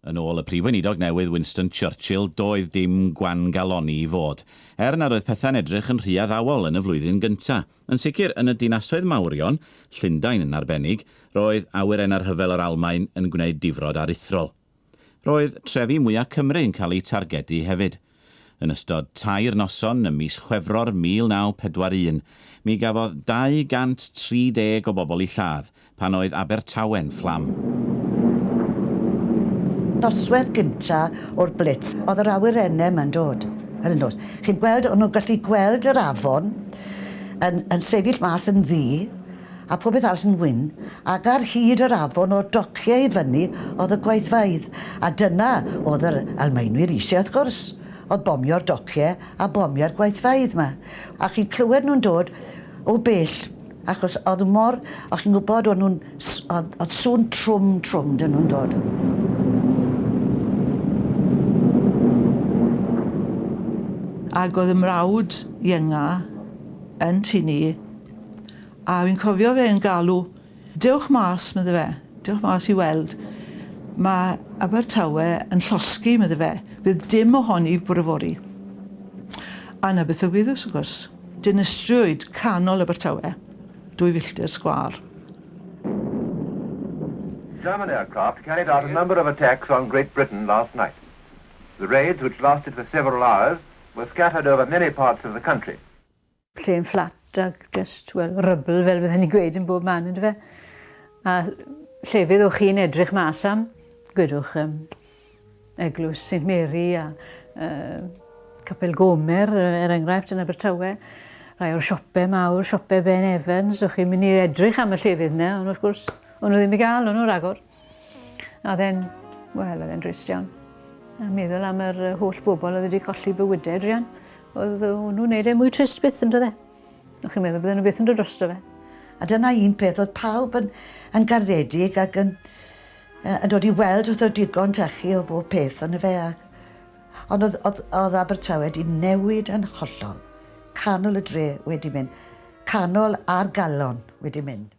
Yn ôl y prif weinidog newydd Winston Churchill, doedd dim gwangaloni i fod. Na roedd pethau'n edrych yn rhy addawol yn y flwyddyn gyntaf. Yn sicr, yn y dinasoedd mawrion, Llundain yn arbennig, roedd awyrenna'r rhyfel o'r Almaen yn gwneud difrod aruthrol. Roedd trefi mwyaf Cymru yn cael ei targedu hefyd. Yn ystod 2 noson ym mis Chwefror 1941, mi gafodd 230 o bobl i lladd pan oedd Abertawe'n fflam. Noswaith gynta o'r blitz, oedd yr awyrennau yma'n dod. Chi'n gweld, o'n nhw'n gallu gweld yr afon yn sefyll mas yn ddu, a pob beth arall yn wyn, ac ar hyd yr afon o'r dociau i fyny oedd y gweithfeydd. A dyna oedd yr Almaenwyr eisiau wrth gwrs. Oedd bomio'r dociau a bomio'r gweithfeydd yma. A chi'n clywed nhw'n dod o bell, achos oedd chi'n gwybod oedd sŵn trwm dyn nhw'n dod. Ac oedd ymrawd ienga yn tu ni, a fi'n cofio fe'n galw, dewch mas, medde fe, dewch mas i weld. Mae Abertawe yn llosgi, medde fe, fydd dim ohoni bwrafori. A na beth o gwyddws, wrth gwrs. Dinistriwyd canol Abertawe, 2 filltir sgwar. German aircraft carried out a number of attacks on Great Britain last night. The raids, which lasted for several hours, were scattered over many parts of the country. Lle'n fflat ac rybl fel fydden ni'n gweud yn bob man, ynddo fe. A llefydd o'ch chi'n edrych mas am, gwedwch Eglwys St Mary a Capel Gomer, enghraifft yn Abertawe. Rai o'r siopau mawr, siopau Ben Evans, o'ch chi'n mynd i edrych am y llefydd yna, ond wrth gwrs, o'n nhw ddim i gael, o'n nhw ragor. A oedd e'n drist iawn. A meddwl am yr holl bobl oedd wedi colli bywydau drian. Oedd nhw'n wneud mwy trist byth yn dod e. O'ch chi'n meddwl bydden nhw byth yn dod drosto fe. A dyna un peth, oedd pawb yn garddedig ac yn dod i weld wrth o digon techu o bob peth yn y fe. Ond oedd Abertawe wedi newid yn hollol. Canol y dre wedi mynd. Canol a'r galon wedi mynd.